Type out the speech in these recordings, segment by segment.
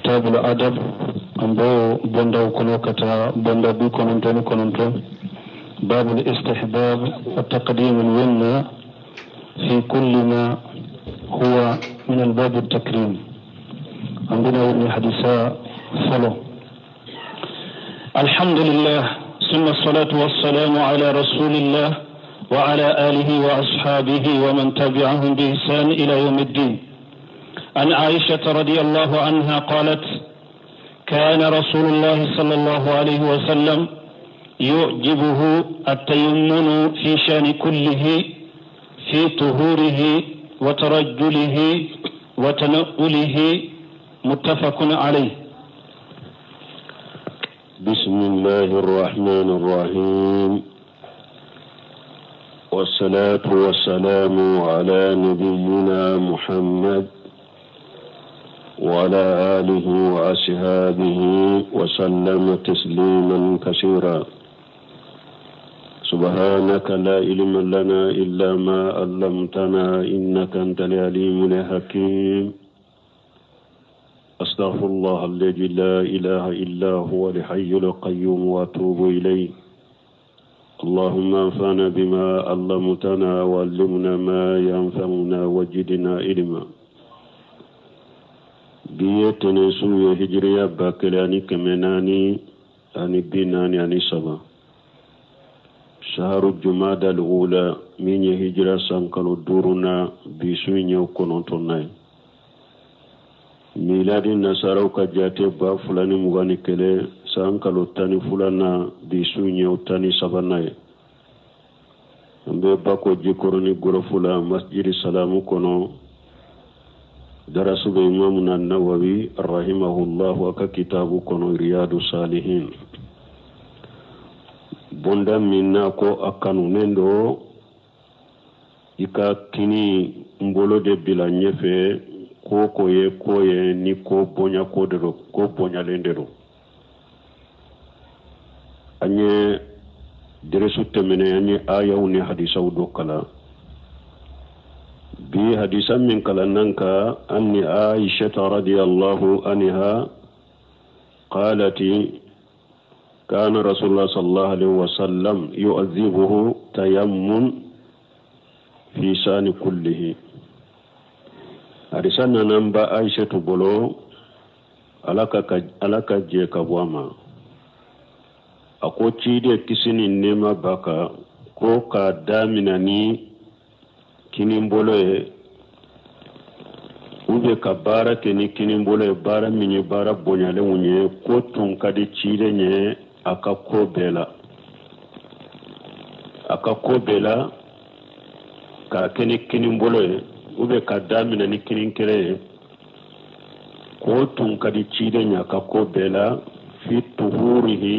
كتاب الأدب أنبو بندو كنوكتا بندو بيكون كنونتون باب الاستحباب وتقديم الونة في كل ما هو من الباب التكريم. عندنا وني حديثا صلو. الحمد لله ثم الصلاة والسلام على رسول الله وعلى آله وأصحابه ومن تبعهم بإحسان إلى يوم الدين. عن عائشة رضي الله عنها قالت: كان رسول الله صلى الله عليه وسلم يعجبه التيمم في شان كله في طهوره وترجله وتنقله متفق عليه. بسم الله الرحمن الرحيم، والصلاة والسلام على نبينا محمد وعلى آله وأصحابه وسلم تسليما كثيرا. سبحانك لا علم لنا إلا ما علمتنا إنك أنت العليم الحكيم. أستغفر الله الذي لا إله إلا هو الحي القيوم وأتوب إليه. اللهم انفعنا بما علمتنا وعلمنا ما ينفعنا وزدنا علما. بيتنا سوية هجرية باكلاني كمناني أني بيناني أني سبا شهر الجمادى الأولى من هجرة سانكالو دورنا بسوين يوكونونتوناي ميلاد النصارى كجاتي با فلاني مغاني كلي سانكالو تاني فلانا بسوين يوتاني سباناي مبي باكو جيكوروني غرفولا مسجد السلام كونو درس بإمامنا النووي رحمه الله وكا كتاب كونو رياض الصالحين. bonda minna ko akanu nendo ika kini mbolo de bila nyefe koye ni ko bonya kodero ko bonya lendero anye deresu temene anye ayaw ni hadisa udo kala bi hadisa min kala nanka anni Aisha radhiyallahu anha qalati كان رسول الله صلى الله عليه وسلم يؤذبه تيمم في شان كله. أرسلنا نمبا عائشة بلو alaka je kabwama ako chide kisini nema baka ko ka damina ni kinimbolo ube ka bara keni kinimbolo bara minye bara bonyale unye ko tun kadi chide nye aka ko bela ka keni kinimbolo ube ka damina ni kininkere ko tun kadi chide nya aka ko bela fi tuhurihi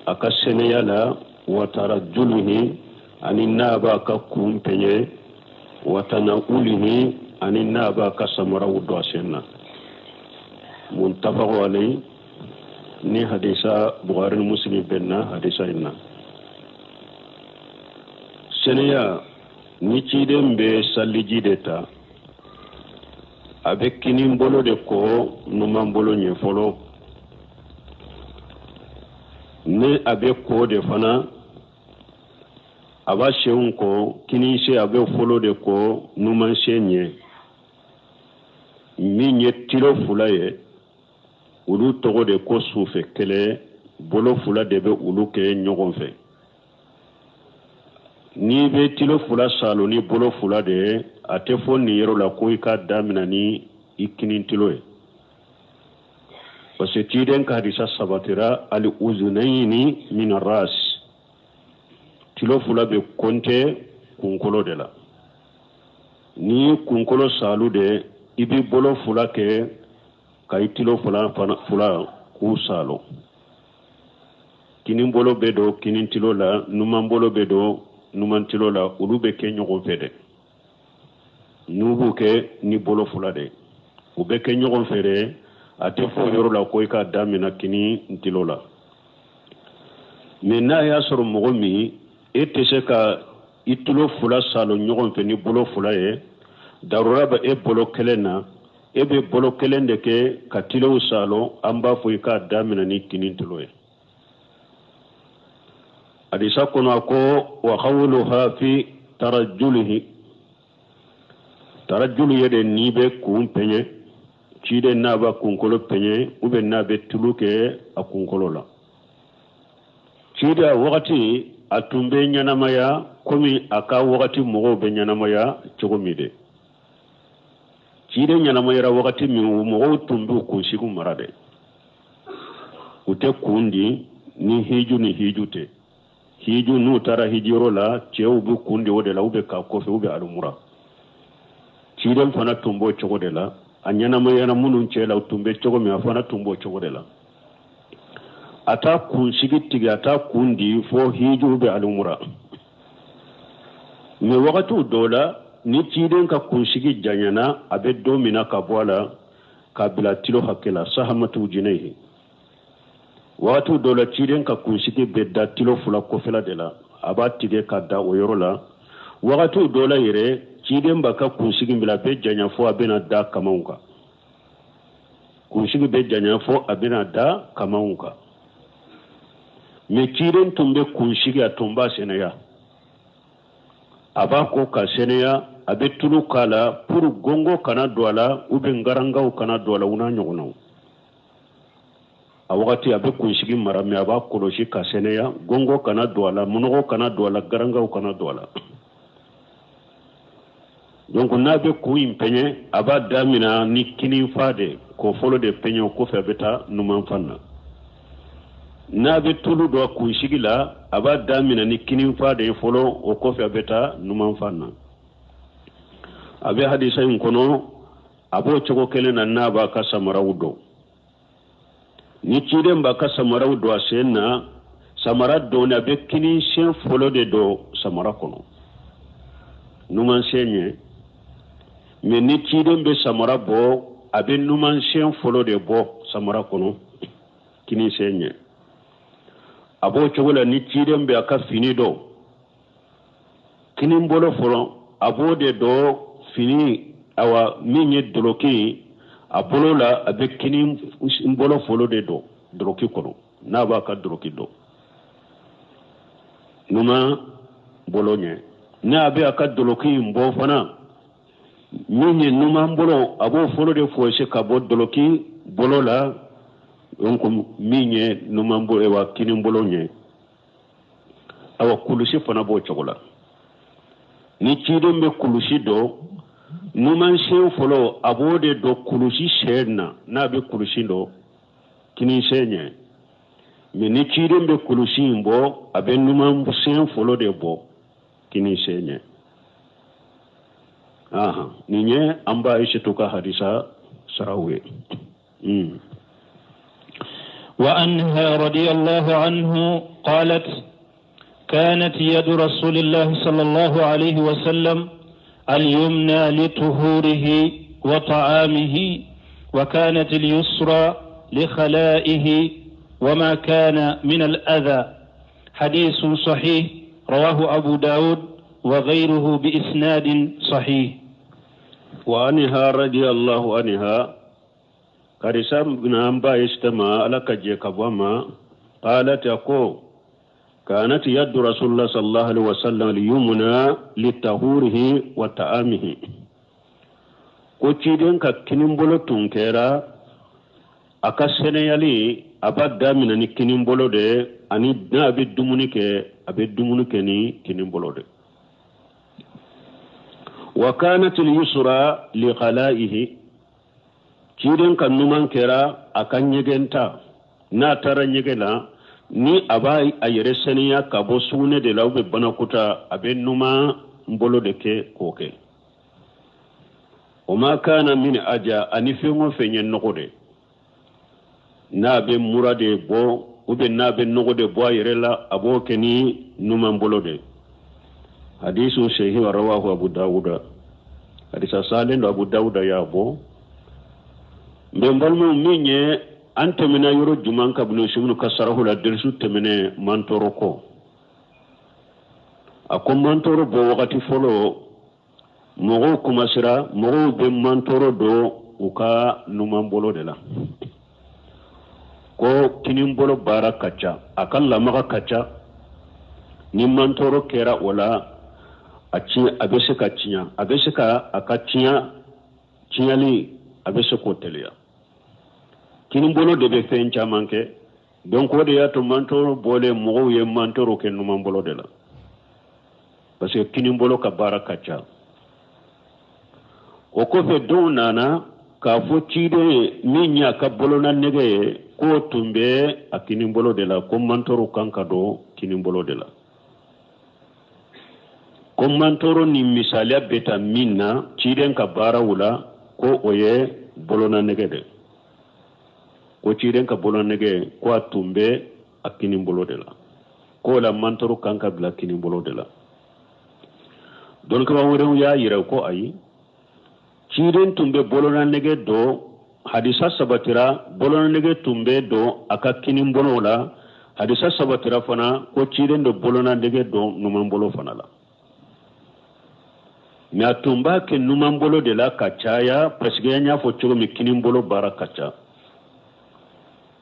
aka seneyala wa tarajjulihi ani naba ka kumpenye wa tanaulihi ani naba ka samara wudo asenna muntafaqu alayhi ni hadisa Bukhari Muslim benna hadisa inna seneya ni chide mbe saliji deta avec kini mbolo de ko numa mbolo nye folo ne abe ko de fana aba sheun ko kini she abe folo de ko numa shenye minye tiro fulaye ulu togo de ko sufe kele bolo fula de be ulu ke nyogon fe ni be tilo fula salo ni bolo fula de ate fo ni yero la ko ika damina ni ikinin tilo e parce que den ka hadisa sabatira al uzunaini min ar-ras tilo fula be konte kunkolo de la ni kunkolo salu de ibi bolo fula ke kay tilo fula ku salo kinin bolo be do kinin tilo la numan bolo be do numan tilo la ulu be ke nyogon fede nubu ke ni bolo fula de ube ke nyogon fede ate fo yoro la ko ka damina kini tilo la mena ya soro mogomi ete se ka itulo fula salo nyogon fe ni bolo fula e darura ba e bolo kelena ebe bolo kelende ke katilo salo amba fo ka damina ni kinintulo e hadisa kono ko wa khawluha fi tarajjulu yede ni be kun penye cide na ba kunkolo penye ube na be tuluke a kunkolo la cide wakati atumbe nyanamaya komi aka wakati mogo be nyanamaya chogomide cide nyanamaya wakati mi mogo tumbu kunsigu marade ute kundi ni hijute hiju nu tara hijiro la cew bu kundi wode la ube ka kofe ube alumura cide fana tumbo chogode la anyanamaya na munun cela tumbe chogomi afana tumbo chogode la ata kunsigi tigi ata kundi fo hiju ube alumura me wakati dola ni ciden ka kunsigi janyana abe domina ka bwala kabila tilo hakela sahamatu jinehi wakati dola ciden ka kunsigi bedda tilo fula kofela de la aba tige ka da oyoro la wakati dola yere ciden baka kunsigi bila be janya fo abena da kamaunka kunsigi be janya fo abena da kamaunka me ciden tumbe kunsigi atumba seneya aba ko ka seneya abe tulu kala pour gongo kana douala ube ngarangaw kana douala una nyogonaw a wakati abe kunsigi marame aba koloshi ka seneya gongo kana douala munogo kana douala garangaw kana douala donc na be ku impenye aba damina ni kini fade ko folo de penyo ko fe beta numan fanna na be tulu do kunsigi la aba damina ni kini fade folo o ko fe beta numan fanna abe hadisa in kono abo chogo kelena na ba ka samarawdo ni ciden ba ka samarawdo asenna samara do na be kini shen folo de do samara kono numan senye me ni ciden be samara bo abe numan shen folo de bo samara kono kini senye abo chogo la ni ciden be aka fini do kini mbolo folo abo de do fini awa minye doloki abolo la abe kini mbolo folo de do doloki kono na ba ka doloki do numa bolonye na abe aka doloki mbo fana minye numa mbolo abo folo de fo ka bo doloki bolo la donc minye numa mbolo ewa kini mbolo nye awa kulushi fana bo chogola ni ciden be kulushi do numan shen folo abode do kulushi shenna na be kulushi do kini shenye me ni ciden be kulushi mbo abe numan shen folo de bo kini shenye aha ninye amba ishituka hadisa sarawe وأنها رضي الله عنه قالت كانت يد رسول الله صلى الله عليه وسلم اليمنى لطهوره وطعامه وكانت اليسرى لخلائه وما كان من الأذى حديث صحيح رواه أبو داود وغيره بإسناد صحيح وعنها رضي الله عنها كرسام بن أنبا استمع لك جيكبوما قالت يقول كانت يد رسول الله صلى الله عليه وسلم اليمنى لطهوره وطعامه كوتشيدن ككنيمبولو تونكيرا akasene abadda mina ni kinimbolo de ani na abe dumunike ni kinimbolo de wa kanat al-yusra li khalaihi ciden kan numan kera akan nyegenta na tara nyegela ni abai ayere seniya kabo sune de lawbe banakuta abe numa mbolo de ke koke o ma kana min aja ani fengo fenyen nokode na be murade bo ube na be nokode bo ayere la abo keni numa mbolo de hadisu shehi wa rawahu Abu Dawuda hadisa salen Abu Dawuda ya bo mbembalmo minye antemina yoro juman kabno shimnu kasarahu la dersu temene mantoro ko akon mantoro bo wakati folo mogo kumasira mogo be mantoro do uka numan bolo de la ko kinin bolo bara kacha akalla maka kacha ni mantoro kera wala abese ka cinya abese ka akacinya cinyali abese ko telia kinin bolo de be fen chamanke donc o de ya to mantoro bole mo ye mantoro ke numan bolo de la parce que kinin bolo ka bara kacha o ko fe don nana ka fo cide minya ka bolo na nege ko tumbe a kinin bolo de la ko mantoro kanka do kinin bolo de la ko mantoro ni misalia beta minna ciden ka bara wula ko oye bolo na nege de ko ciden ka bolo na nege ko a tumbe a kinin bolo de la ko la mantoro kanka bila kinin bolo de la don ka wure ya yira ko ayi ciden tumbe bolo na nege do hadisa sabatira bolo na nege tumbe do aka kinin bolo la hadisa sabatira fana ko ciden do bolo na nege do numan bolo fana la mi atumba ke numan bolo de la kachaya presque nya fo chugo mi kinin bolo bara kacha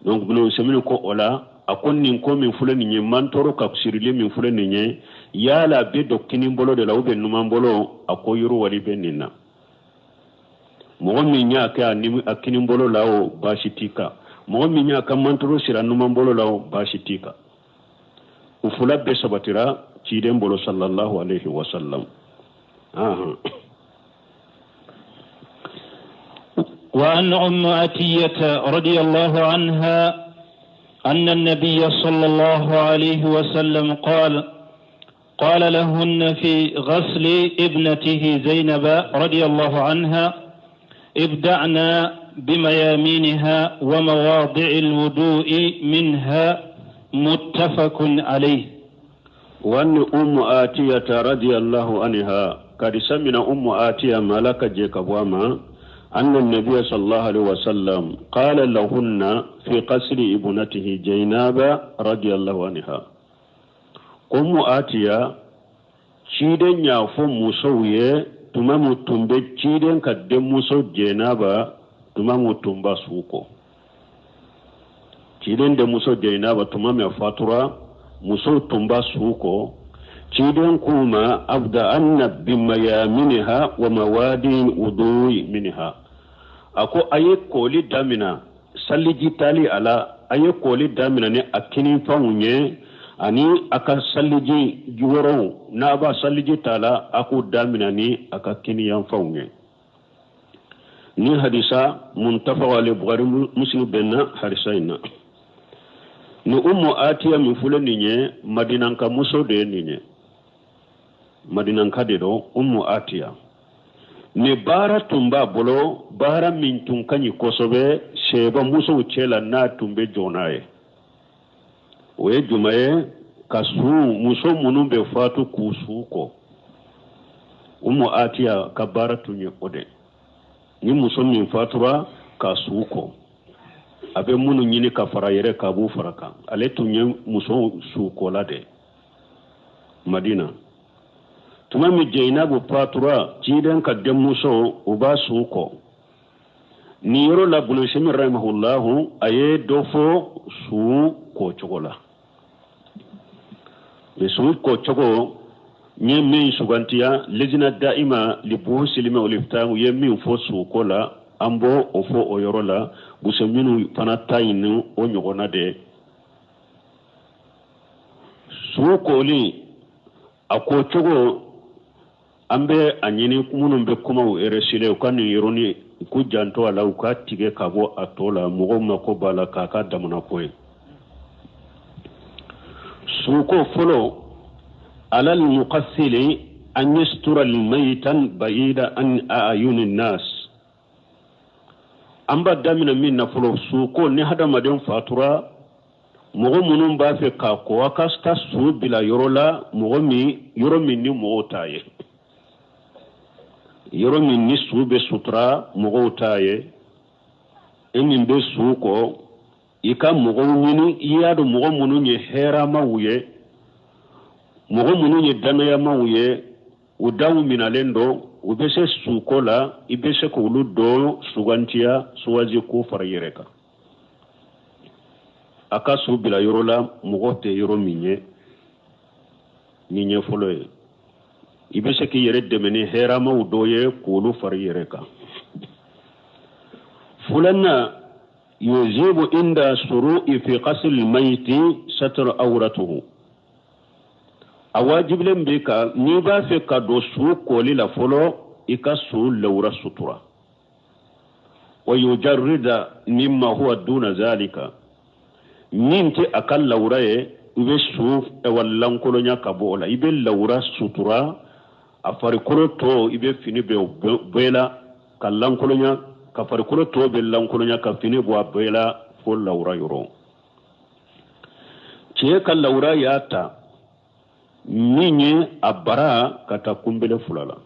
donc bunu semino ko ola akon nin ko min fule ni mantoro ka sirili min fule ni yala be do kinin bolo de la ube numan bolo akoyuru wali be ninna mo mi nya ka ni akinin bolo lawo bashitika mo mi nya ka mantoro sira numan bolo lawo bashitika ufula be sabatira ciden bolo sallallahu alaihi wasallam وعن أم عتية رضي الله عنها أن النبي صلى الله عليه وسلم قال لهن في غسل ابنته زينب رضي الله عنها ابدعنا بميامينها ومواضع الوضوء منها متفق عليه. وأن أم عتية رضي الله عنها قد سمنا أم عتية ملك جيكبواما أن النبي صلى الله عليه وسلم قال لهن في قصر ابنته زينب رضي الله عنها أم عتية شيدن يافو مسوية تمام تنبه شيدن كدم مسو زينب تمام تنبه سوكو شيدن دم مسو زينب تمام يفاتورا مسو تنبه سوكو ciden kuma abda anna bimayaminha wa mawadin udui minha ako aye koli damina salliji tali ala aye koli damina ne akini faunye ani aka salliji juworo na ba salliji tala ako damina ni aka kini yan faunye ni hadisa muntafa wal bukhari muslim benna harisaina ni ummu atiya min fulani nye madinan ka muso de ninye madinan kadero ummu atiya ne bara tumba bolo bara min tun kanyi kosobe sheba muso chela na tumbe jonaye we jumaye kasu muso munumbe fatu kusuko ummu atiya ka bara tunye ode ni muso min fatura kasuko abe munu nyini ka fara yere ka bu faraka ale tunye muso suko lade madina tuma mi Zainabu patura ciden ka demuso uba suko ni yoro la bulu shemi rahimahullahu aye dofo su ko chogola le su ko chogo nye min sugantiya lejina daima li bu silima oliftamu ye min fo su ko la ambo ofo oyoro la buseminu fana tayinu o nyogona de su ko li ako chogo ambe anyini kumunum be kuma u eresile kan yironi ku janto ala u ka tige kabo atola mugo mako bala kaka damuna koy suko folo ala al muqassili an yastura al maytan ba'ida an ayuni nas amba damina minna folo suko ni hada maden fatura mugo munum ba fe ka ko akasta su bila yorola mugo mi yoromi ni mugo taye yoro min ni sube sutra mogo taye emin be suko ika mogo nyini iyado mogo munu nye hera mawuye mogo munu nye danaya mawuye udawu minalendo ubese sukola ibese ko uludo sugantia suwazi ko farayereka aka su bila yorola mugote yoro minye foloye ibese ki yere demeni herama udoye ko ulu farayereka fulanna yuzibu inda suru'i fi qasl al-mayt satr awratuhu awajiblen be ka ni ba fe ka do su koli la folo ika su lawra sutura wa yujarrida mimma huwa duna zalika ninti akal lawra ye ube su e wallan kolonya kabola ibe lawra sutura afari koroto ibe fini be bela kallan kolonya ka fari koroto be lan kolonya ka fini bo bela fo lawra yoro ce kal lawra yata ninye abara kata kumbele fulala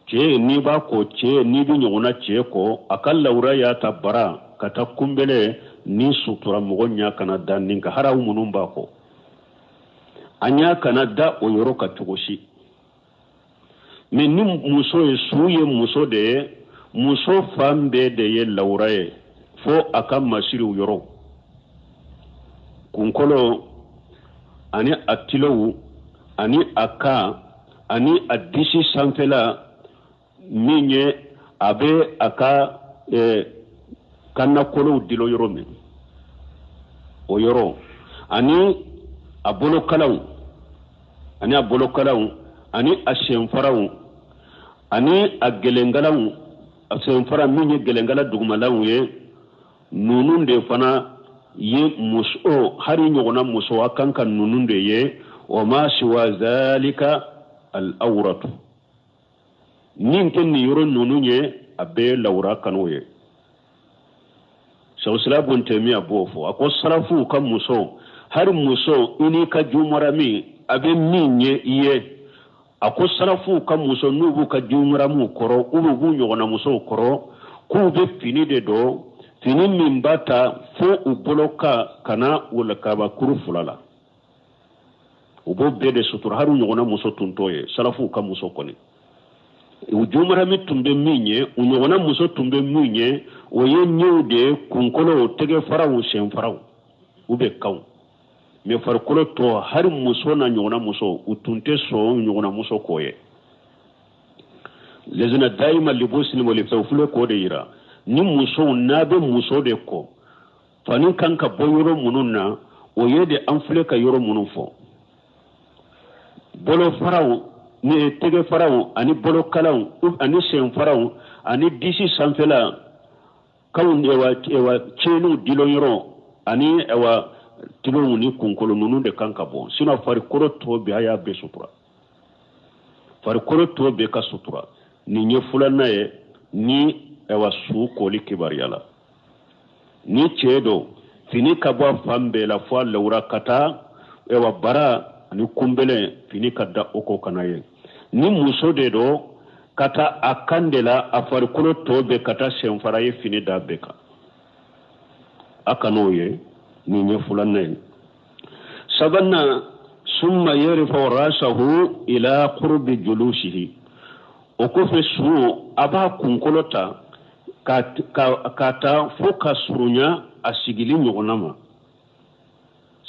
ce ni ba ko ce ni bi nyona ce ko akal lawra ya tabara kata kumbele ni sutura mogonya kana dannin ka harawu munun ba ko anya kana da oyoro ka tugoshi men ni muso e suye muso de muso fambe de ye lawra ye fo akam masiri yoro kunkolo ani atilowu ani aka ani adisi sanfela minye abe aka kanna kolo dilo yoro me o yoro ani abolo kalaw ani ashenfaraw ani agelengalaw ashenfara minye gelengala dugumalaw ye nunun de fana ye muso hari nyogona muso akanka nununde ye wa ma siwa zalika al awratu ninken ni yoro nununye abe lawra kanoye shawsila bontemi abofo ako sarafu kam muso hari muso ini ka jumarami abe minye ye ako sarafu kam muso nubu ka jumaramu koro ubu nyogona muso koro ku be fini de do fini min bata fo uboloka kana wala kaba kuru fulala ubo bede sutur haru nyogona muso tuntoye salafu ka muso koni ujumara mitumbe minye unyogona muso tumbe minye oye nyude kunkolo tege farawu shen farawu ube kaw me farkolo to haru muso na nyogona muso utunte so nyogona muso koye lezina daima libusni mo lifawfule ko de yira ni muso nabe muso de ko fani kanka boyoro mununna o yede anfule ka yoro munun fo bolo faraw ni tege faraw ani bolo kalaw ani sen faraw ani disi sanfela kawun ewa chenu dilo yoro ani ewa tilo ni kunkolo nunu de kanka bon sino fari koro to be aya be sutura fari koro to be ka sutura ni nyefula naye ni ewa su koli kibariyala ni chedo fini kabwa fambe la fwa lawra kata ewa bara ni kumbele fini kadda oko kanaye ni muso de do kata akandela afari kulo tobe kata senfaraye fini da beka akanoye ni nyefula naye sabanna summa yarifu rasahu ila qurbi julushihi okofe su aba kunkolota kata foka surunya asigili nyogonama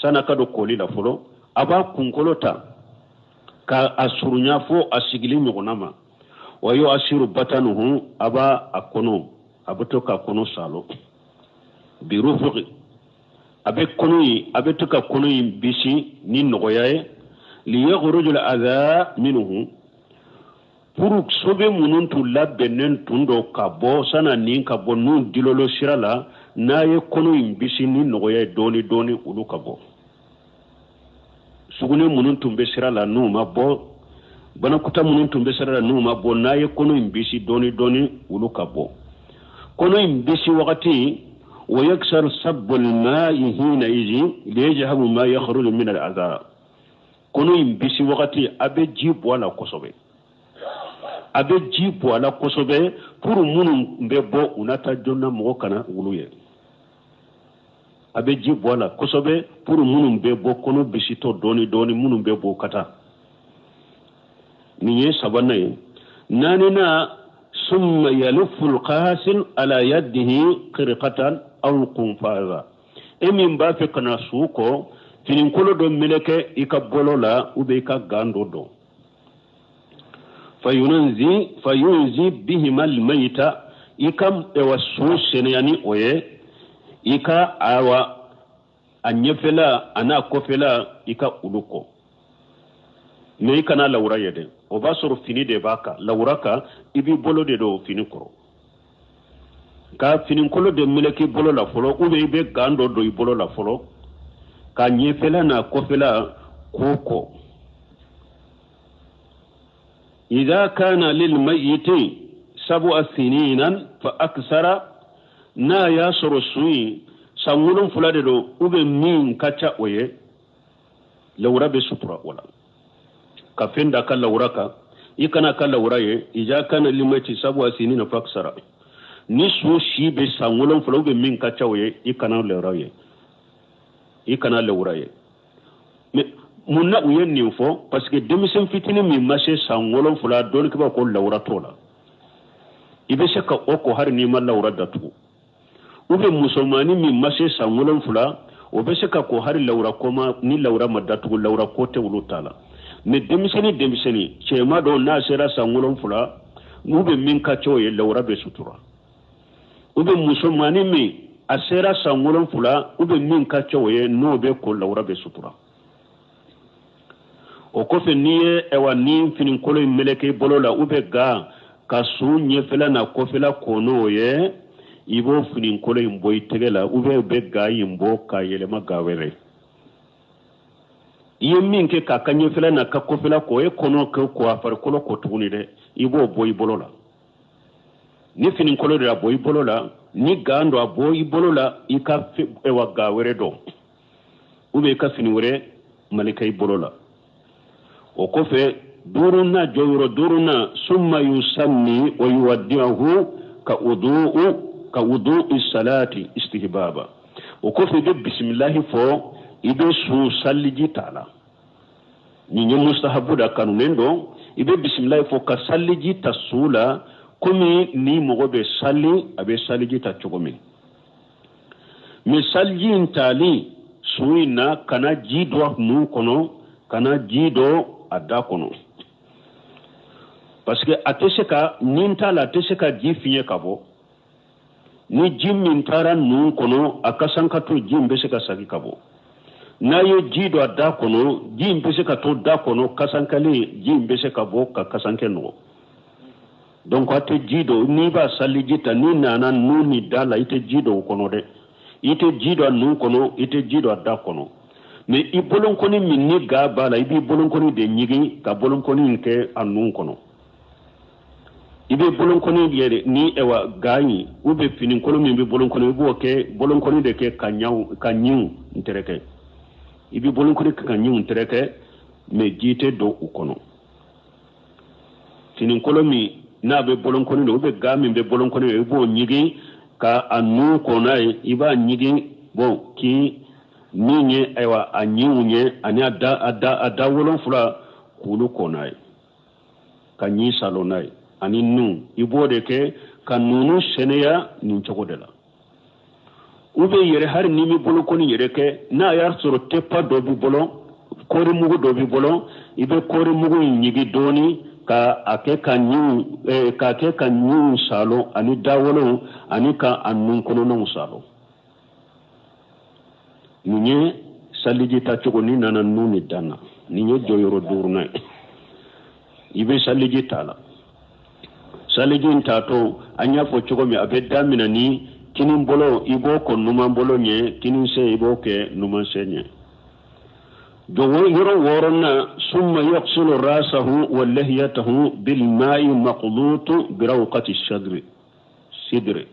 sana kado koli la folo aba kunkolota ka asurunya fo asigili nyogonama wayo asiru batanuhu aba akono abutoka kono salo birufuqi abe konoyi abe tuka konoyi bisi ni nogoyaye li yaghrujul adha minhu puruk sobe munun tu labenen tundo kabo sana nin kabo nun dilolo sirala na ye kono imbisi ni nogoya doni ulu kabo sugune munun tumbe sirala nu mabo bana kuta munun tumbe sirala nu mabo na ye kono imbisi doni ulu kabo kono imbisi wakati ويكسر سب الماء حينئذ ليجهب ما يخرج من الأذى kono imbisi wakati abe jib wala kosobe abe jibu ala kosobe pour munu mbebo unata jonna mo kana wuluye abe jibu ala kosobe pour munu mbebo kono bisito doni munu mbebo kata ni ye sabana nanina summa yalufu alqasil ala yadihi qirqatan aw qunfaza emin ba fe kana suko finin kolo do meleke ikabolola ube ka gando do fayunzi bihima almayta ikam ewasu seneyani oye ika awa anyefela ana kofela ika uluko me ikana lawra yede o ba soro fini de baka lawraka ibi bolo de do fini koro ka fini kolo de meleki bolo la folo ube ibe gando do i bolo la folo ka nyefela na kofela koko idha kana lil mayyiti 7 sininan fa aksara na ya soro sui sangulun fulade do ube min kacha oye lawra be sutura wala ka fenda kan lawraka ikana kan lawraye ija kana limati 7 sinina fa aksara ni su shi be sangulun fulade ube min kacha oye ikana lawraye munna uyen ni fo parce que demisen fitini mi marché sangolon fula don ke ba ko lawra tola ibe shaka oko har ni ma lawra datu ube musulmani mi marché sangolon fula o be shaka ko har lawra koma ni lawra madatu lawra ko te wulu tala me demiseni chema do na sera sangolon fula ube min ka choye lawra be sutura ube musulmani mi asera sangolon fula ube min ka choye no be ko lawra be sutura o kofe niye ewa ni finin kolo meleke bolola ube ga kasu nyefela na kofela kono ye ibo finin kolo imboy tegela ube ga imbo ka yelema gawere yemin ke ka kanyefela na ka kofela ko e kono ko afar kolo ko tuni de ibo boy bolola ni finin kolo de boy bolola ni gando boy bolola ika ewa gawere do ube ka finin wore malika bolola o kofe duruna joyro duruna summa yusammi wa yuwaddihu ka wudu'i salati istihbaba o kofe de bismillah fo ibe su salliji tala ni nyi mustahabu da kanunendo ibe bismillah fo ka salliji tasula kumi ni mogobe salli abe salliji ta chogomi mi salji intali suina kana jidwa nu kono kana jido adda kono parce que ateseka nintala ateseka jifiye kabo ni jimmin tara nun kono akasanka to jimbe seka sagi kabo na ye jido adda kono jimbe seka to da kono kasankale jimbe seka bo ka kasanke no donc ate jido ni ba salijita ni nana nuni dala ite jido kono de ite jido nun kono ite jido adda kono mais i bolon koni minni ga bala ibi bolon koni de nyigi ka bolon koni nke annun kono ibe bolon koni yere ni ewa gani ube finin kono mi bolon koni bo ke bolon koni de ke kanyu ntereke ibi bolon koni kanyu ntereke me jite do ukono finin kono mi na be bolon koni do ube ga mi be bolon koni bo nyigi ka annu kona iba nyigi bo ki ninye ewa anyiunye ani ada wolon fula kulu konai kanyi salonai ani nu ibode ke kanunu seneya nin chogodela ube yere har nimi bolo koni yere ke na yar soro tepa do bi bolo kori mugo do bi bolo ibe kori mugo nyigi doni ka ake kanyu salo ani dawolo ani ka annun kono no salo ninye saliji ta chogo ni nana nuni dana ninye joyoro durna ibe saliji tala saliji ntato anya fo chogo mi abe damina ni kinin bolo ibo ko numa bolo nye kinin se ibo ke numa senye do yoro worona summa yaqsulu rasahu wa lihiyatahu bil ma'i maqlut bi rawqati sidri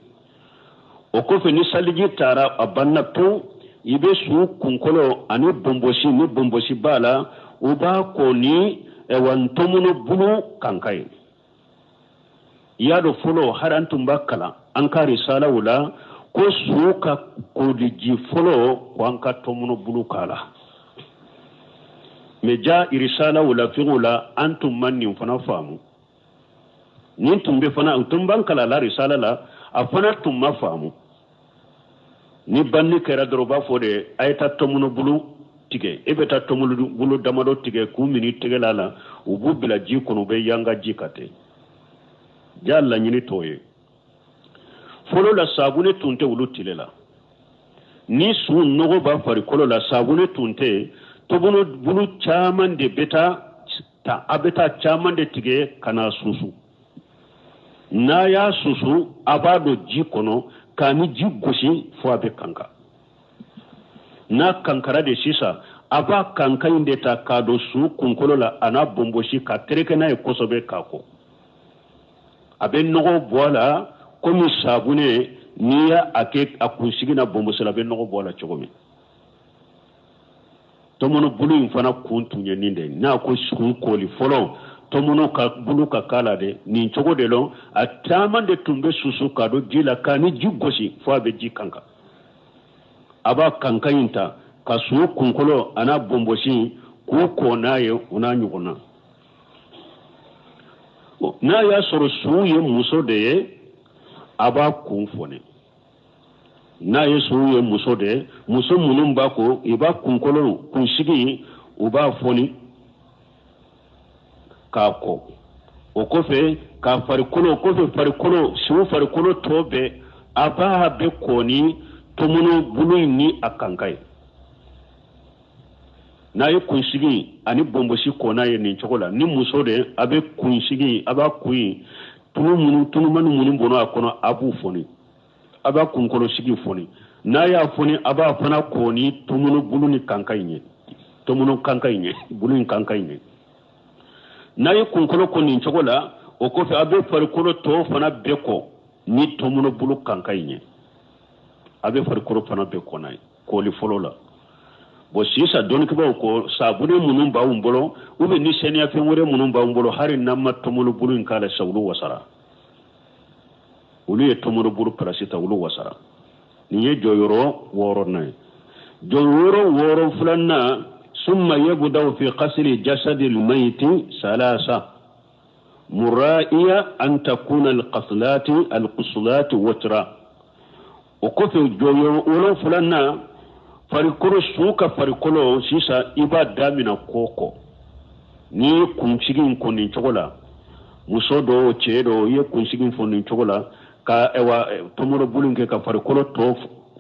o ko fe ni saliji tara abanna to ibe su kunkolo ani bomboshi bala uba ko ni ewantomuno bulu kankai yado folo harantum bakala anka risala wala ko suka ko diji folo wanka tomuno bulu kala meja irisala wala fi'ula antum manni fana famu nin tumbe fana tumban kala la risala la afana tumma famu ni banni kera droba fode ayta tomuno bulu tige ebeta tomuno bulu damado tige ku minute tige lala ubu bila ji kono be yanga jikate jalla nyini toye folo la sabune tunte wulu tilela ni su nogo ba fari kolo la sabune tunte tobuno bulu chaman de beta ta abeta chaman de tige kana susu na ya susu abado ji kono kani ji goshi fo abe kanka na kankara de sisa aba kanka inde ta kado su kunkolo la ana bomboshi ka tereke na ekosobe kako abe nogo bola komi sabune niya ake akunsigi na bombosela be nogo bola chogomi tomono bulu infana kuntunye ninde na ko su koli folo tomono ka bulu ka kala de ni chogo de lo atama de tumbe susu kado jila kani jigoshi fo abe jikanka aba kanka inta kasu kunkolo ana bomboshi ko ko naye una nyuguna na ya soro suye muso de aba kunfone na ye suye muso de muso munum bako iba kunkolo kunshigi uba foni kako okofe ka farikolo okofe farikolo shu farikolo tobe aba be koni tomuno bulu ni akankai na ye kunshigi ani bomboshi kona ye ni chokola ni muso de abe kunshigi aba kui tunu manu munu bono akono abu foni aba kunkolo shigi foni na ya foni aba fana koni tomuno bulu ni kankai nye tomuno kankai nye bulu ni kankai nye na ye kunkolo koni ni chokola okofe abe farikolo to fana beko ni tomuno bulu kankai nye abe farikolo fana beko nai koli folola bo sisa don kiba ko sabune munum ba umbolo ube ni senia fe wore munum ba umbolo hari namma tomono bulu in kala sawlu wasara uli tomono bulu parasita wulu wasara ni ye joyoro woro nay joyoro woro fulanna summa yabda fi qasri jasad al mayt salasa muraiya an takuna al qaslat al quslat watra okofe joyoro woro fulanna farikolo suka farikolo sisa iba damina koko ni kunsigin koni chogola musodo chedo ye kunsigin foni chogola ka ewa tomoro bulunke ka farikolo to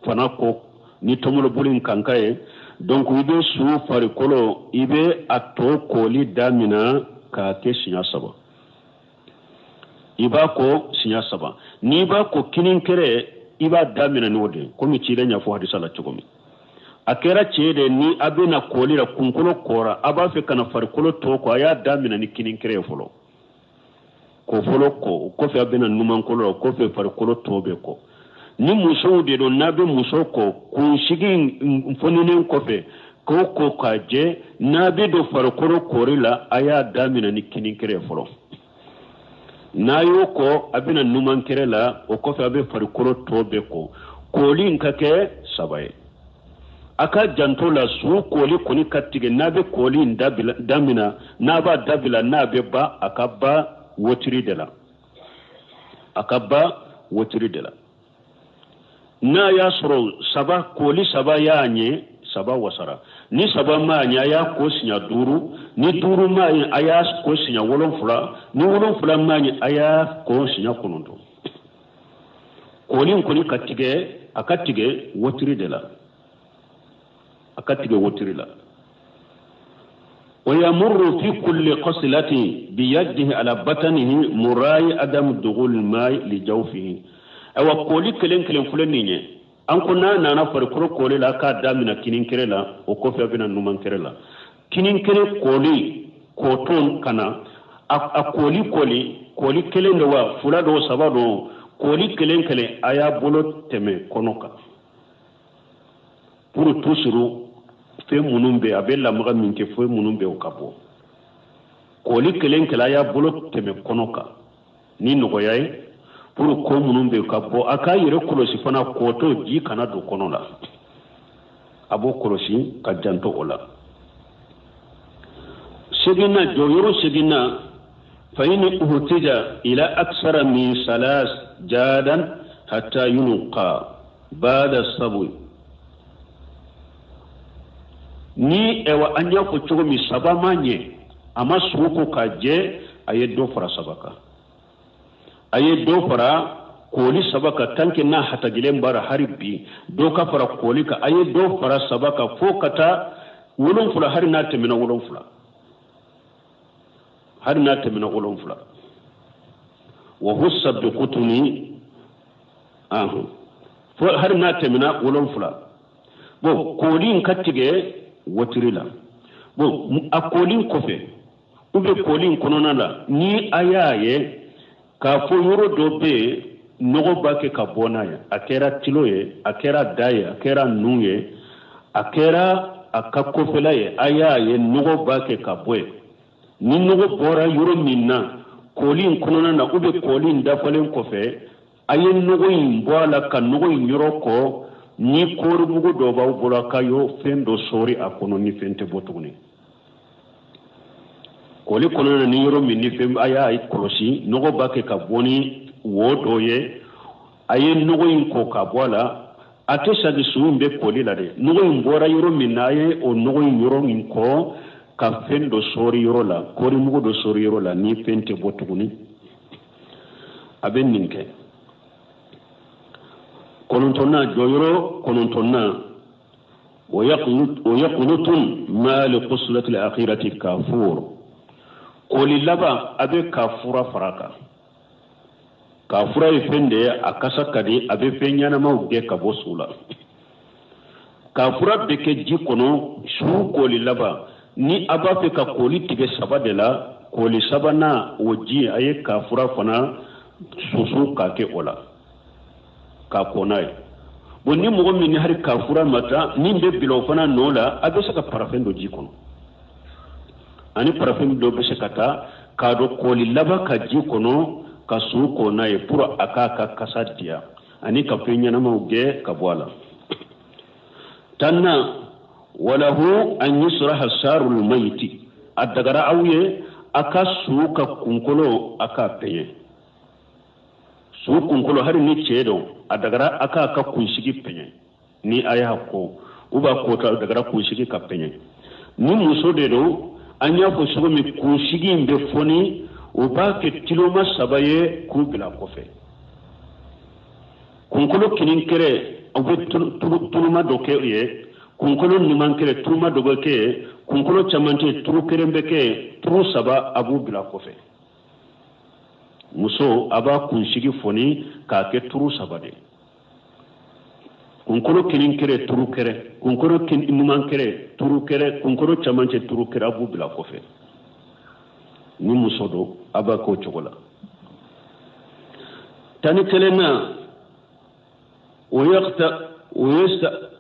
fana ko ni tomoro bulun kankae donc ibe su farikolo ibe ato koli damina ka ke sinya saba iba ko sinya saba ni ba ko kinin kere iba damina node komi chire nya fo hadisa la chogomi akera chede ni abena kolira kunkolo kora aba fe kana farikolo to ko aya damina ni kinin kere folo ko folo ko fe abena numan kolo ko fe farikolo to be ko ni muso de do nabe muso ko kunshigi mfoninen ko fe ko kaje nabe do farikolo korila aya damina ni kinin kere folo nayo ko abena numan kere la o ko fe abe farikolo to be ko kolin kake sabaye aka jantola su koli koni katige nabe koli damina naba dabila nabe ba akaba wotiri dela na ya soro saba koli saba yanye saba wasara ni saba manya ya kosinya duru ni duru manya aya kosinya wolonfula ni wolonfula manya aya kosinya konondo koli koni katige akatige wotiri dela akatige wotirila ويمر في كل قصلة بيده على بطنه مراي عدم دخول الماء لجوفه او قولي كلين فلنيني an ko na nana farikolo kole la ka damina kinin kere la o kofi abina numan kere la kinin kere kole koton kana a koli kelen do wa fula do saba do koli kelen aya bolo teme konoka pour toujours fe munumbe abella maga minke fe munumbe o kabo koli kelen aya bolo teme konoka ni nogo yayi pour ko munumbe kabo aka yire kolosi fana koto ji kana do konola abo kolosi ka janto ola segina joyoro segina fa in uhtija ila aksara min salas jadan hatta yunqa ba'da sabu ni ewa anya ko chogo mi sabamanye ama suko kaje aye do fara sabaka aye do fara koli sabaka tanke na hata gilen bara harbi do ka fara koli ka aye do fara sabaka fokata wolon fula har na temina wolon fula har na temina wolon fula wa hussa bi qutni fo har na temina wolon fula bo kolin katige wotirila bo akolin kofe ube kolin konona la ni ayaye ka fo yoro dobe nogo bake ka bonaya akera tiloye akera daye akera nuye akera akakofela ye ayaye nogo bake ka boye ni nogo bora yoro minna kolin konona na ube kolin dafalen kofe aye nogo imboala ka nogo yoroko ni koru bugo doba bola kayo fendo sori akono ni fente botuguni koli kono ni yoro minni fem aya ay kolosi nogo bake ka boni wodoye aye nogo inko ka bola ate sagi suumbe koli la de nogo imbora yoro minnaye o nogo yoro inko ka fendo sori yoro la kori mugo do sori yoro la ni fente botuguni aben ninke konontonna joyoro konontonna ويقنط ما لقصلة الأخيرة كافور قولي لبا أبي كافورا فراكا كافورا يفندي أكاسا كدي أبي فنيانا موجه كبوسولا كافورا بكي جيكونو شو قولي لبا ni aba fe ka koli tige saba de la koli saba na oji aye kafura fana susu ka ke ola ka konai bonni mo min ni hari kafura mata ni be bilo fana nola abe saka parafen do jikono ani parafen do be sakata ka do koli laba ka jikono ka su konai pour aka kasadia ani ka penya na mauge ka bwala tanna walahu an yusraha sarul mayti adagara awye aka suka kunkolo aka peye su kunkolo har ni cedo adagara aka kunshigi peye ni aya ko uba ko ta adagara kunshigi ka peye ni muso de do anya ko sugo mi kunshigi mbe foni uba ke tiloma sabaye ku bila kofe kunkolo kinin kere awu tuluma doke ye kunkolo nimankere tuma dogoke kunkolo chamante turu kerembeke turu saba abu bila kofe muso aba kunshigi foni ka ke turu saba de kunkolo kinin kere turu kere kunkolo kin nimankere turu kere kunkolo chamante turu kere abu bila kofe ni muso do aba ko chogola tani kelena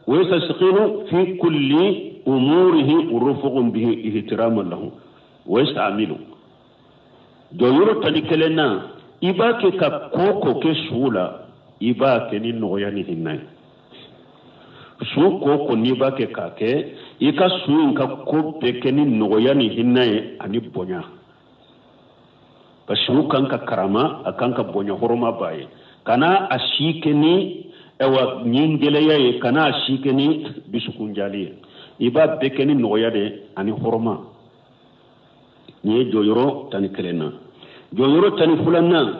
ويستسقين في كل أموره ورفق به احتراما له ويستعمل دورو تلكلنا إباك كوكو كسولا إباك نينوياني هناي سو كوكو نيباك كاكي إكا سوين كوكو نينوياني هناي أني بونيا بسو كانك كراما أكانك بونيا هرما باي كانا أشيكني ewa nyingeleya ye kana shikeni bisukunjali iba bekeni noya de ani horma ni joyoro tani kelena joyoro tani fulanna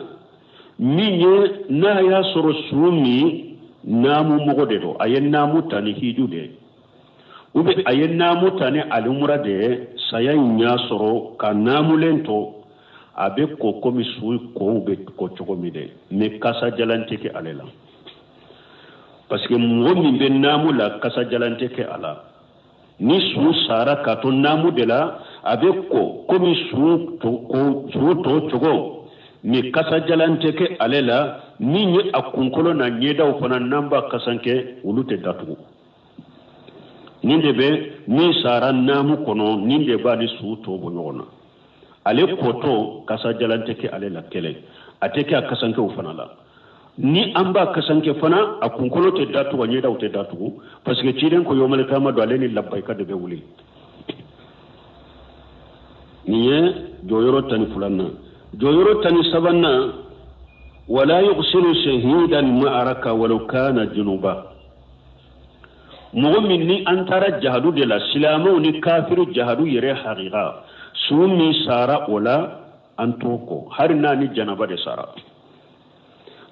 minye na ya soro sumi namu mogode do ayen namu tani hijude ube ayen namu tani alumra de saya nya soro ka namu lento abe ko komi su ko ube ko chogomide me kasa jalante ke alela parce que mo min be namu la kasa jalante ke ala ni su sara ka to namu de la abe ko komi su to chogo ni kasa jalante ke alela ni ni akunkolo na nyeda ufana namba kasanke ulute datu ni debe ni sara namu kono ni de ba ni su to bonyona ale koto kasa jalante ke alela kele ateke akasanke ufana la ni amba kasanke fana akunkolo te datu wanyeda ute datu parce que chiren ko yomale kama do aleni labbaika de be wuli niye joyoro tani fulanna joyoro tani sabanna wala yughsilu shahidan ma'araka walau kana junuba mu'min ni antara jahadu de la silamu ni kafiru jahadu yere haqiqa sumi sara wala antoko harina ni janaba de sara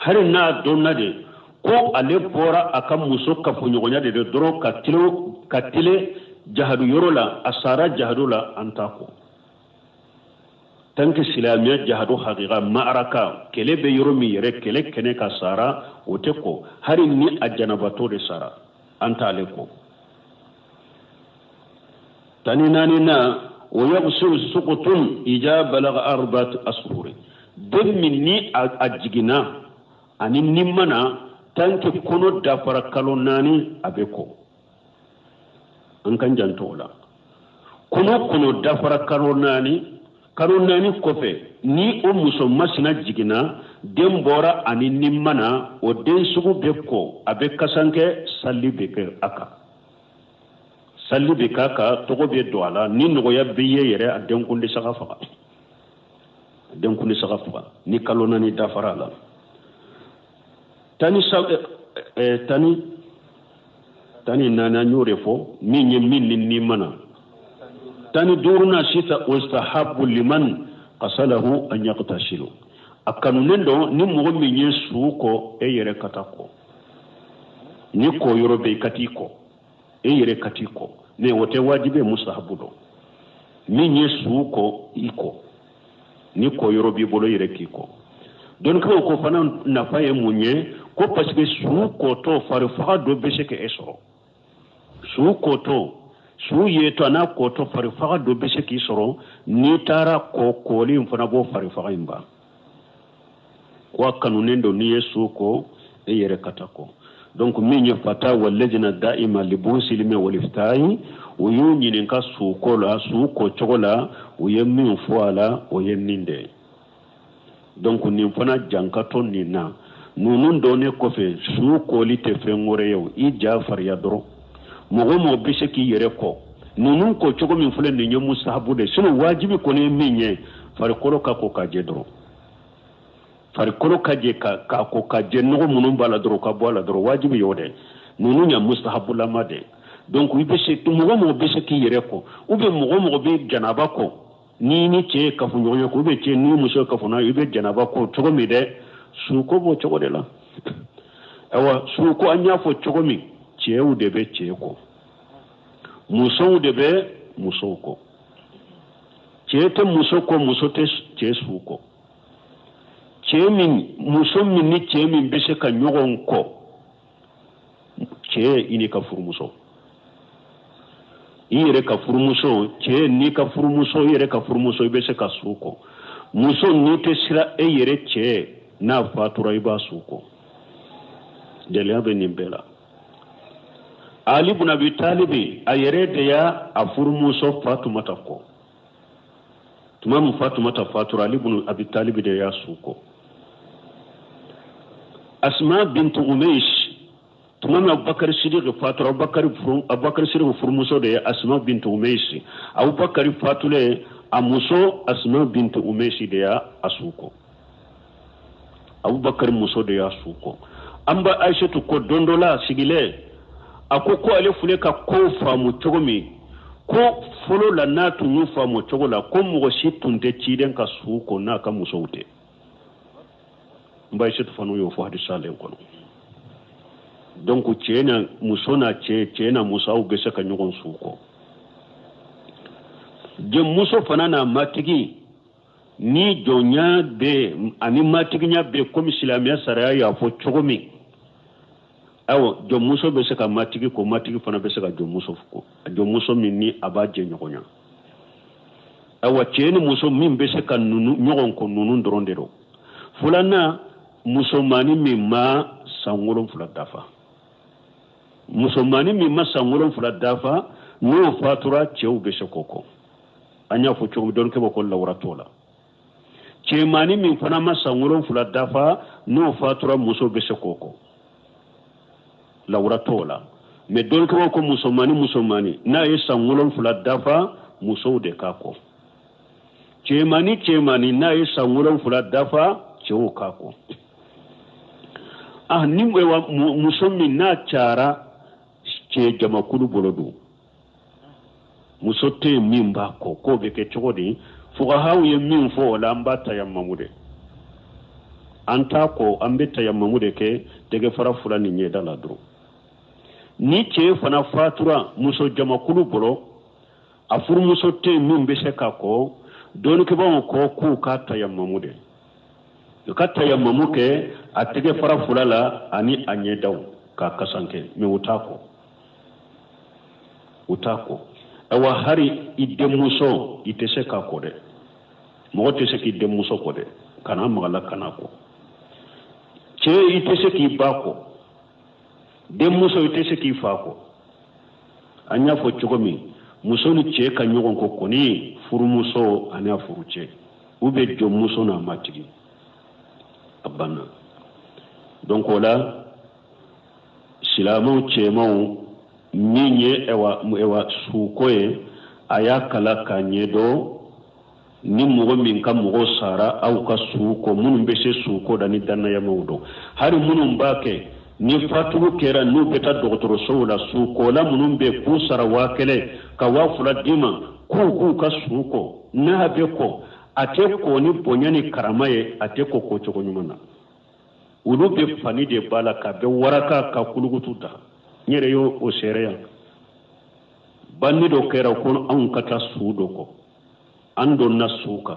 harina donna de ko ale bora akam muso kafunyonya de doro katile jahadu yorola asara jahadu la antako tanke silamiya jahadu haqiqa ma'araka kele be yoromi yere kele kene ka sara oteko hari ni ajanabato de sara anta aleko tani nani na ويغسل سقط إذا بلغ 4 أشهر دم مني أجينا أني نمنا تانك كونو دافر كالوناني أبيكو أنكن جانتولا كونو دافر كالوناني كوفي ني أمسو مسنا جينا دم بورا أني نمنا ودين سقو بيكو أبيكا سانك سالي بيكر أكا salli be kaka togo be do ala ni no ya biye yere aden kunde sagafa ni kalona ni dafara la tani nana nyore fo min ni mana tani duruna sita wastahabu liman qasalahu an yaqtashilu akanu nendo ni mo min yesu ko e yere katako ni ko yorobe katiko yere katiko ne wote wajibe mustahabu do min yesu ko iko ni ko yorobi bolo yere kiko don ko fana na faye munye ko parce que su ko to faru fa do besheke esoro su ko to su yeto na ko to faru fa do besheke esoro ni tara ko koli mfana bo faru fa imba kwa kanunendo ni yesu ko yere katako donc min yafata walladina daima libusilmi waliftai uyuni ninka suko chogola uyemmi fuala uyemninde donc nin fana jankato nina nunun done kofe suko lite fengore yow I jafar yadro mo bise ki yere ko nunun ko chogo min fulen ni nyomu sahabu de sunu wajibi ko ne minye far kolo ka ko ka jedro farikolo kaje ka ko kaje no munun bala dro ka bola dro wajibi yode nunu nya mustahabu lamade donc wibe se mo be se ki yere ko ube mo be janaba ko ni che ka fu nyoyo ko be che ni muso ka fu na ube janaba ko togo mi de su ko bo togo de la awa su ko anya fo togo mi che u de be che ko muso de be muso ko che te muso te che su ko chemin musomin ni chemin bese ka nyogon ko che ini ka furmuso ire ka furmuso che ni ka furmuso ire ka furmuso bese ka suko muso ni te sira e yere che na fatura iba suko dele abe nimbela Ali ibn Abi Talib ayere de ya afurmuso Fatumata ko tumamu Fatumata fatura Ali ibn Abi Talib de ya suko Asma bint Umaysh tumama Abubakar Siddiq fatura Abubakar Siddiq furmuso de Asma bint Umaysh Abubakar fatule amuso Asma bint Umaysh de ya asuko Abubakar muso de ya suko amba Aisha ko dondola sigile akoko ale fule ka ko famu chogomi ko folo la natu nu famu chogola ko mo shi tunde chiden ka suko na ka muso ute mbay shetu fanu yo fo hadisa le ko donc chena musona chena musau bese ka nyogon suko je muso fanana matigi ni jonya be ani matigi nya be comme islamia saraya ya fo chogomi awo jo muso bese ka matigi ko matigi fana bese ka jo muso minni abaje nyogonya awa cheni muso min bese ka nunu nyogon ko nunu ndorondero fulana musomani mimma sangolon fula dafa musomani mimma sangolon fula dafa no fatura chew be shokoko anya fo chew don ke bokol lawratola chemani min fana ma sangolon fula dafa no fatura muso be shokoko lawratola me don ke ko musomani na ye sangolon fula dafa muso de kako cemani na yi sangulan fula dafa cewo kako ni wa musomin na cara ce jama kulu bolodo musotte min ba ko be ke cogodi fuka hawye min fo wala amba tayammamude anta ko ambe tayammamude ke tege fara fula ni nyeda la dro ni ce fana fatura muso jama kulu bolo afur musotte min be se kako don ke ba ko ku ka tayammamude ka tayammamuke atege fara fula la ani anyedaw ka kasanke mi utako awa hari idde muso ite se ka ko de mo te se ki idde muso ko de kana magala kana ko ce ite se ki ba ko de muso ite se ki fa ko anya fo chugomi muso ni ce ka nyogon ko koni furu muso anya furu ce ube jom muso na matigi abana donc wala silamo ce maw ninye ewa sukoye aya kala kanyedo ni mugo min ka mugo sara au ka suko munum be se suko da ni danna ya mawdo hari munum bake ni fatu kera nu beta doktoro sola suko la munum be ku sara wakele ka wafula dima ku ka suko na be ko ate ko ni bonyani karamaye ate ko choko nyumana ulu be fani de bala ka be waraka ka kulugututa nyere yo o sereya banni do kera ko an kata suudo ko ando na suka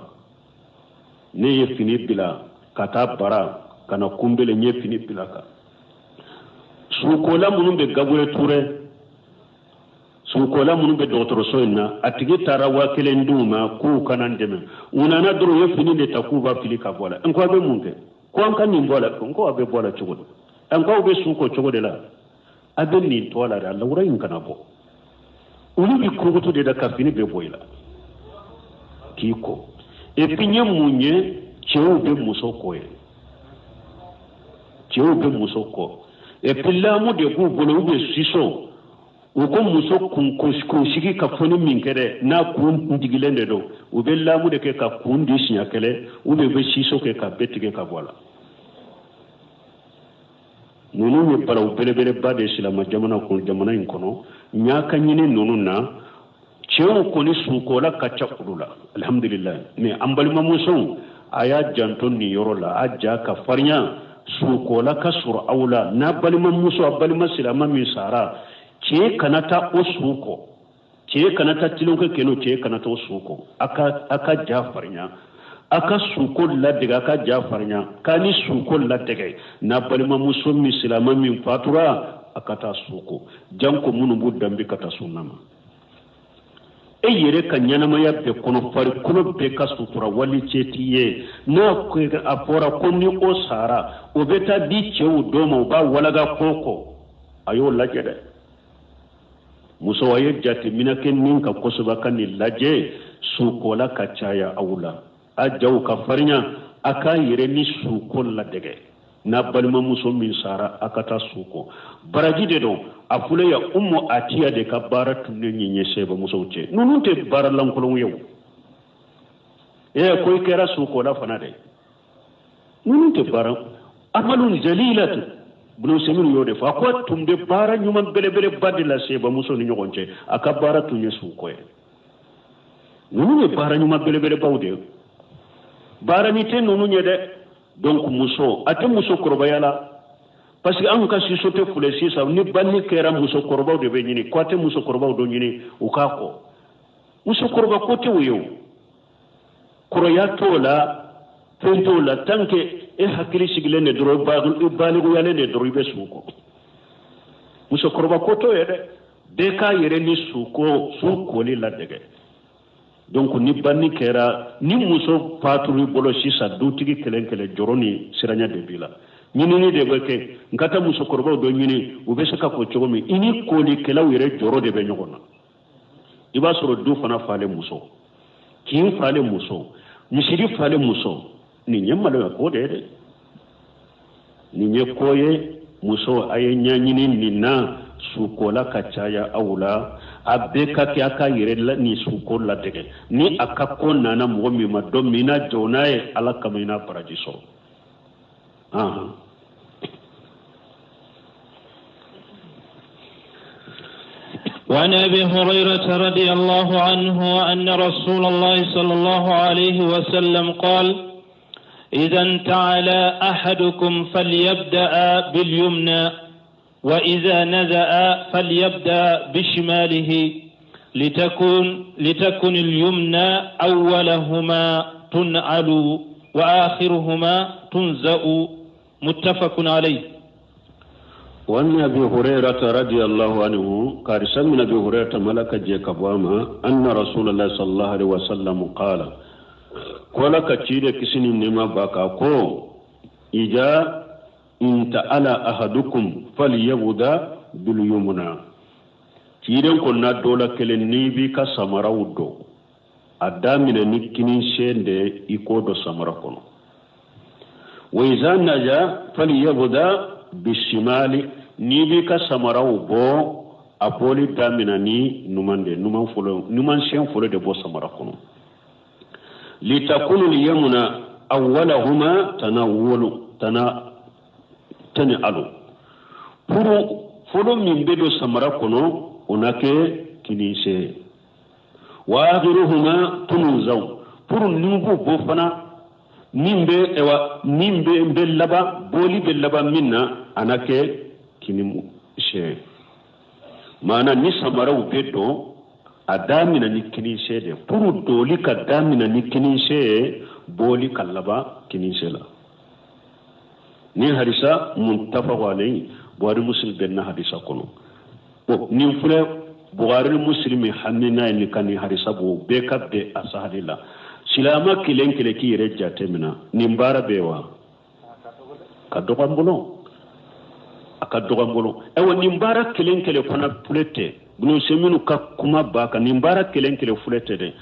ne ye fini bila kata bara kana kumbele nye fini bila ka suko la munum be gabure ture suko la munum be dotoro soina atigi tara wakele nduma ku kana ndeme unana doro ye fini de takuba fili ka bola enko be munke ko an kan ni bola ko abe bola chugo enko be suko chugo de la abin ni tola da Allah wurin kana bo ulu bi kurugutu de da kafini be boyla kiko e pinye munye chewo be musoko e pillamu de ku bolo be siso o ko muso kun sigi ka foni min kede na kun ndigilende do o be lamu de ke ka kun di sinya kele o be siso ke ka betige ka bola nunu ni para ubelebele bade silama jamana ko jamana in kono nyaka nyine nunu na cewo ko ni suko la kacha kulula alhamdulillah me ambalima muso aya janton ni yorola ajja ka farnya suko la kasur aula na balima muso balima silama min sara ce kanata o suko ce kanata tilonke keno ce kanata o suko aka jafarnya aka suko ladega aka jafarnya kani suko ladega na balima muso misilama min fatura akata suko janko munu budambi kata sunama e yere kanyana ya be kono fari kono be ka sutura wali cetiye na ko apora konni o sara o beta di cewu domo ba walaga koko ayo lajede muso waye jati minaken ninka kosoba kanni laje suko la kachaya awula ajaw ka farnya aka yere ni suko la dege na balma muso min sara akata suko baraji de don afule ya ummu atiya de ka baratu ne nyenye seba muso uche nununte baralan kolon yew ko kera suko la fanade nununte baram amalun jalilatu bunu semin yode fa ko tumbe bara nyuma bele badila seba muso ni nyogonche aka baratu ne suko nunune bara nyuma bele bawde bara ni ten nunu nyede donc muso ate muso korbayala parce que an ka si sote fule sisa ni banni kera muso korbaw de be nyini ko ate muso korbaw do nyini ukako muso korba ko te wuyo koroya tola pentola tanke e hakili sigile ne dro bagul baligu yale ne dro be suko muso korba ko to yede de ka yere ni suko li la dege donc ni banni kera ni muso patru bolo sisa dutigi kelenkele joroni siranya de bila ni de beke ngata muso korba do nyini ubesaka ko chogomi ini koli kela wire joro de be nyogona iba soro du fana fale muso kin fale muso misiri fale muso ni nyamalo ko de ni nyekoye muso aye nyanyini nina sukola kachaya awula abeka ke aka yere la ni su ko la dege ni akako nana mo mi ma do mina jonaye ala kamina paradiso وعن أبي هريرة رضي الله عنه أن رسول الله صلى الله عليه وسلم قال إذا انتعل أحدكم فليبدأ باليمنى وإذا نزأ فليبدأ بشماله لتكن اليمنى أولهما تنعل وآخرهما تنزأ متفق عليه. وأن أبي هريرة رضي الله عنه قال سمع أبي هريرة ملك جيك أبواما أن رسول الله صلى الله عليه وسلم قال قولك تشيري كسن نما باكا كو إذا انت على أحدكم فليبدأ باليمنى تشيري كنا دولا كلني بك سمرا ودو أدامنا نكنين شين دي إكودو سمرا كنو وإذا نجا فليبدأ بالشمال نيبي كسمراو بو أبولي دامنا ني نمان شين فلو دي بو سمرا كنو لتكون اليمنى أولهما تنعلو فلو من بدو سمرا كنو هناك كنيسة وآخرهما تنزو فلو نيبو بوفنا nimbe laba boli be laba minna anake kinimu she mana ni samara ubedo adamina ni kinishe de puru doli ka damina ni kinishe boli kalaba kinishe la ni hadisa muntafaq alayhi buhari muslim benna hadisa kono ni fure buhari muslimi hanina ni kani hadisa bo be kabbe asahadila silama kilen kile ki yere jatemina nimbara bewa kadogambulo ewa nimbara kilen kile kona pulete bunu seminu ka kuma baka nimbara kilen kile fulete de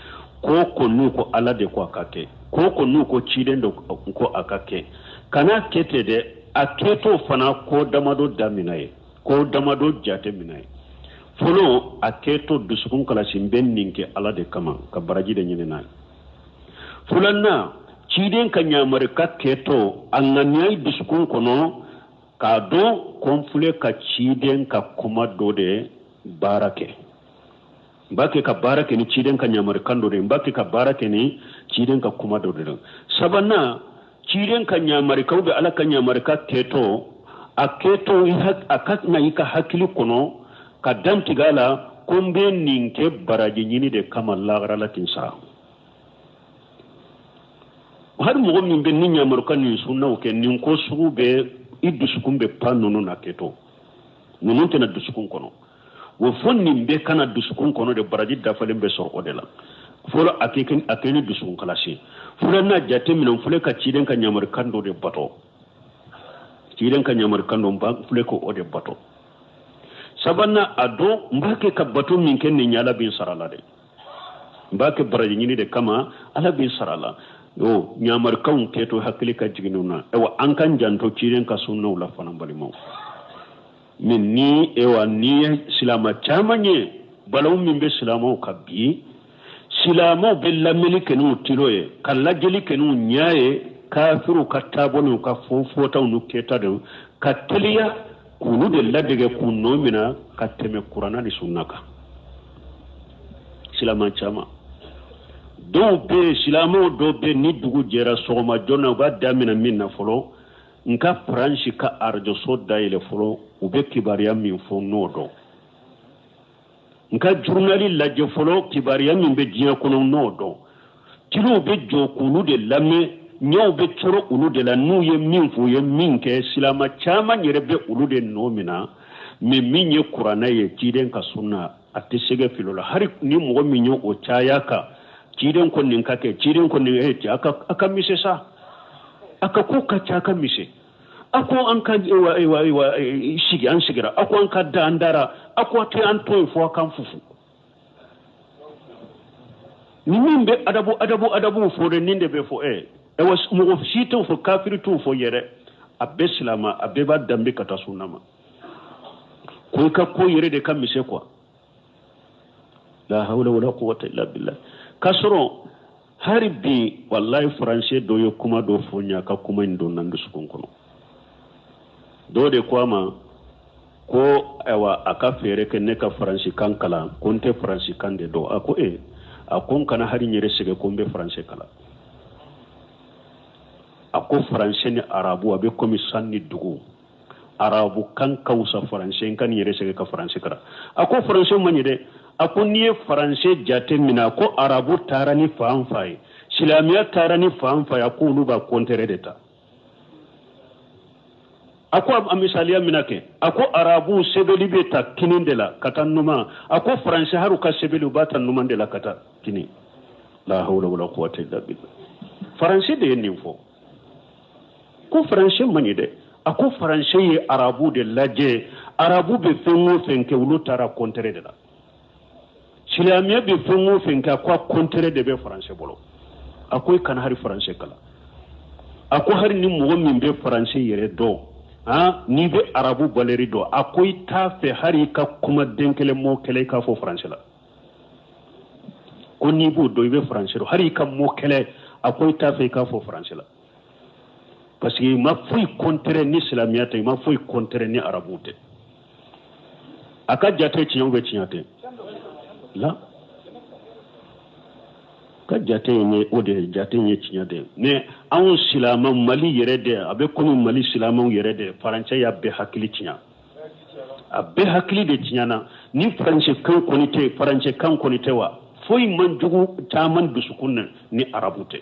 ko nuko ala de ko akake ko nuko chidendo ko akake kana kete de aketo fana ko damado daminaye ko damado jateminaye folo aketo dusukun kala simben ninke ala de kama ka baraji de nyina fulanna ciden ka nyamare ka keto anganyai dusukun kono ka do konfule ka ciden ka kuma dode barake mbake ka barake ni ciden ka nyamare kando de mbake ka barake ni ciden ka kuma dode sabanna ciden ka nyamare ka ube ala ka nyamare ka keto aketo akatna yika hakili kono ka damtigala kombe ninke baraji nyini de kama lagara latinsa har mo min be ninya markan ni sunna o ken nin ko sube idusukun be panunu na keto nunun tena dusukun kono wo fonni be kana dusukun kono de baraji da falen be sor odela folo akeni dusukun kalasi folo na jate min folo ka ciden ka nyamar kando de bato ciden ka nyamar kando ba folo ko ode bato sabanna ado mbake ka bato min ken ni nyala bin sarala de mbake baraji ni de kama ala bin sarala yo nyamar kaun keto hakili ka jiginuna ewa an kan janto ciren ka sunna wala fana balimo min ni ewa ni silama chamanye balaw min be silamo kabbi silamo billa melikenu tiroye kala jeli kenu nyaaye kafiru katabonu ka fofota unu ketado kateliya kunu de ladege kunno mina kateme qur'ana ni sunnaka silama chama do be silamo do be ni dugu jera sogoma jonna ba damina minna folo nka franchi ka arjo so daile folo ube kibariya min fo nodo nka journali laje folo kibariya min be jiya kono nodo tilo be jokulu de lame nyaw be choro ulu de la nuye min fu ye minke silama chama nyere be ulu de nomina me minye qur'ana ye tiden ka sunna atisege filola hari ni mo minyo o chayaka ciden ko nin kake ciden ko nin aka mise sa aka ko ka aka mise ako an ka ewa shigi an shigira ako an ka da andara ako te an to fo kan fufu ni mimbe adabu fo de ninde be fo ewa mo sito fo kafiru to fo yere abbe islama abbe ba dambe kata sunama ko ka ko yere de kan mise quoi la hawla wala quwwata illa billah kasro harbi wallahi français do yo kuma do fonya ka kuma ndo nandu sukun kono do de kwama ko ewa aka fere ke ne ka français kan kala konte français kan de do ako akon kana hari nyere sege ko be français kala ako français ni arabu abe komi sanni dugu arabu kan kausa français kan nyere sege ka français kala ako français mani de ako niye français jate mina ko arabu tarani faamfai silamiya tarani faamfai ako nuba kontere deta ako amisaliya minake ako arabu sebeli beta kinindela katanuma ako français haru ka sebeli bata numandela kata kini la hawla wala quwwata illa billah français de ninfo ko français mani de ako français ye arabu de laje arabu be fengo fenke wulu tara kontere de la silamiya be fengo fenke ko kontere de be français bolo ako kan hari français kala ako hari ni mo min be français yere do ni be arabu baleri do akoy ta fe hari ka kuma denkele mo kele ka fo français la ko ni bu do be français do hari ka mo kele akoy ta fe ka fo français la parce que ma fuy contre ni islamiyata ma fuy contre ni arabu te aka jate ci ñobe ci ñate la ka jate ni ode jate ni ci ñade mais an silama mali yerede abe kono mali silama yerede français ya be hakili ci ña abe hakili de ci ñana ni français kan konite français kan konite wa foy man jugu taman dusukunne ni arabu te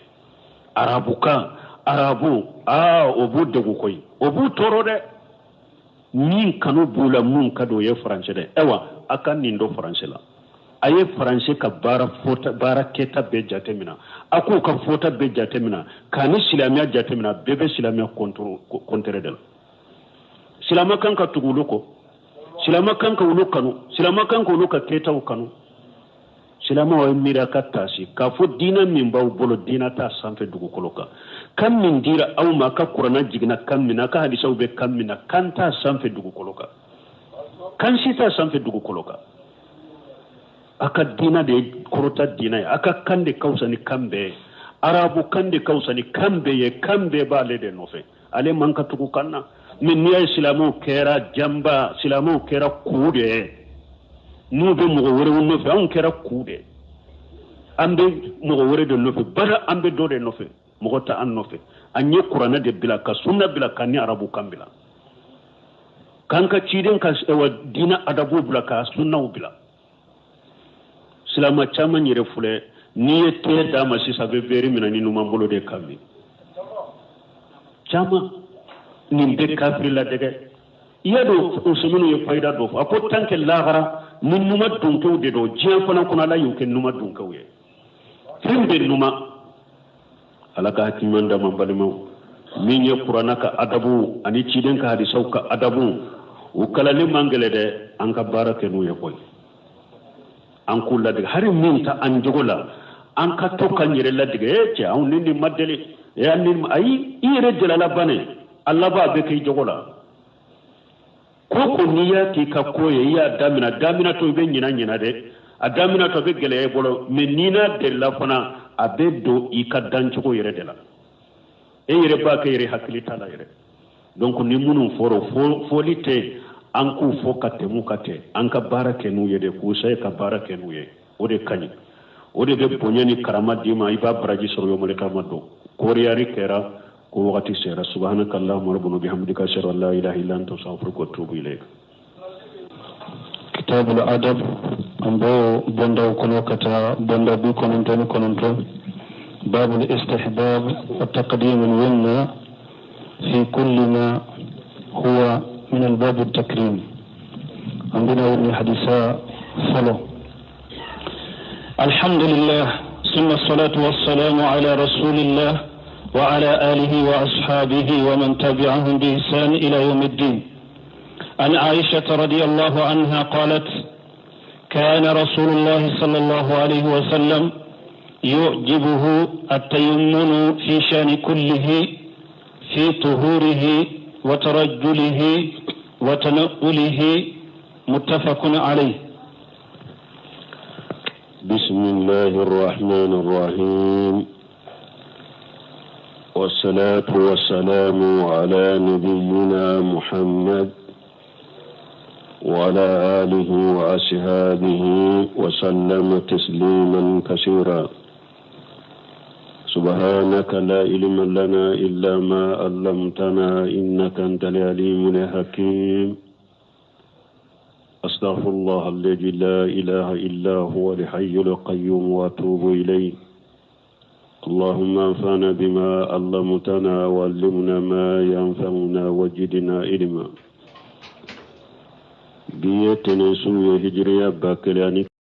arabu ka arabu obu degu koy obu toro de min kanu bula mun kado ye français de ewa akan nindo français la aye français ka bara keta be jatemina ako ka fota be jatemina kani silamiya jatemina bebe silamiya kontere de silama kan ka tugulu ko silama kan ka wulu kanu silama kan ka wulu ka keta kanu silama wa mira ka tasi ka fo dina min baw bolo dina ta sanfe dugu koloka kam min dira aw ma ka qur'ana jigna kam mina ka hadisa be kam mina kan ta sanfe dugu koloka kan sita sanfe dugu koloka aka dina de korota dina ya aka kande kausani kambe arabu kande kausani kambe ye kambe ba lede nofe ale manka tuku kanna min niya islamu kera jamba islamu kera kude nube mugo wore nofe an kera kude ambe mugo wore de nofe bada ambe do de nofe mugo ta an nofe anye qur'ana de bila ka sunna bila ka ni arabu kambila kanka ciden ka dina adabu bila ka sunna bila silama caman yɛrɛ fulɛ n'i ye tɛ d'a ma sisan a bɛ bɛri minɛ ni numan bolo de kan min caman nin bɛ kafiri la dɛgɛ i y'a dɔn musominw ye fayida dɔ fɔ a ko tant que lahara ni numa donkɛw de don diɲɛ fana kɔnɔ ala y'o kɛ numa donkɛw ye fɛn bɛ numa ala ka hakilimɛn d'a ma balimaw min ye kuranna ka adabu ani ciden ka hadisaw ka adabu o kalali man gɛlɛ dɛ an ka baara kɛ n'u ye koyi an k'u ladige hari min ta an jogo la an ka to kan yɛrɛ ladige cɛ anw ni nin ma deli ayi i yɛrɛ jalala bane Allah b'a bɛ k'i jogo la ko n'i y'a k'i ka ko ye i y'a damina to i bɛ ɲina dɛ a damina to a bɛ gɛlɛya i bolo mais n'i n'a delila fana a bɛ don i ka dancogo yɛrɛ de la e yɛrɛ b'a kɛ yɛrɛ hakili t'a la yɛrɛ donc ni minnu fɔra fɔli tɛ an k'u fɔ ka tɛmɛ ka tɛ an ka baara kɛ n'u ye de k'u saye ka baara kɛ n'u ye o de ka ɲi o de bɛ bonya ni karama d'i ma i b'a baraji sɔrɔ yomale kama don koriyari kɛra ko wagati sera subhanaka allahumma rabbana bihamdika ashhadu an la ilaha illa anta astaghfiruka wa atubu ilayk kitabul adab ambo bonda kono kata bonda bi kononto babul istihbab wa taqdim al winna fi kulli ma huwa من الباب التكريم عندنا ابن حديثاء صلو الحمد لله ثم الصلاة والسلام على رسول الله وعلى آله وأصحابه ومن تبعهم بإحسان إلى يوم الدين عن عائشة رضي الله عنها قالت كان رسول الله صلى الله عليه وسلم يعجبه التيمم في شأن كله في طهوره وترجله وتنقله متفق عليه بسم الله الرحمن الرحيم والصلاة والسلام على نبينا محمد وعلى آله وأصحابه وسلم تسليما كثيرا سبحانك لا علم لنا إلا ما علمتنا إنك أنت العليم الحكيم أستغفر الله الذي لا إله إلا هو الحي القيوم وأتوب إليه اللهم انفعنا بما علمتنا وعلمنا ما ينفعنا وزدنا علما بيتنا سوء هجريا باكلاني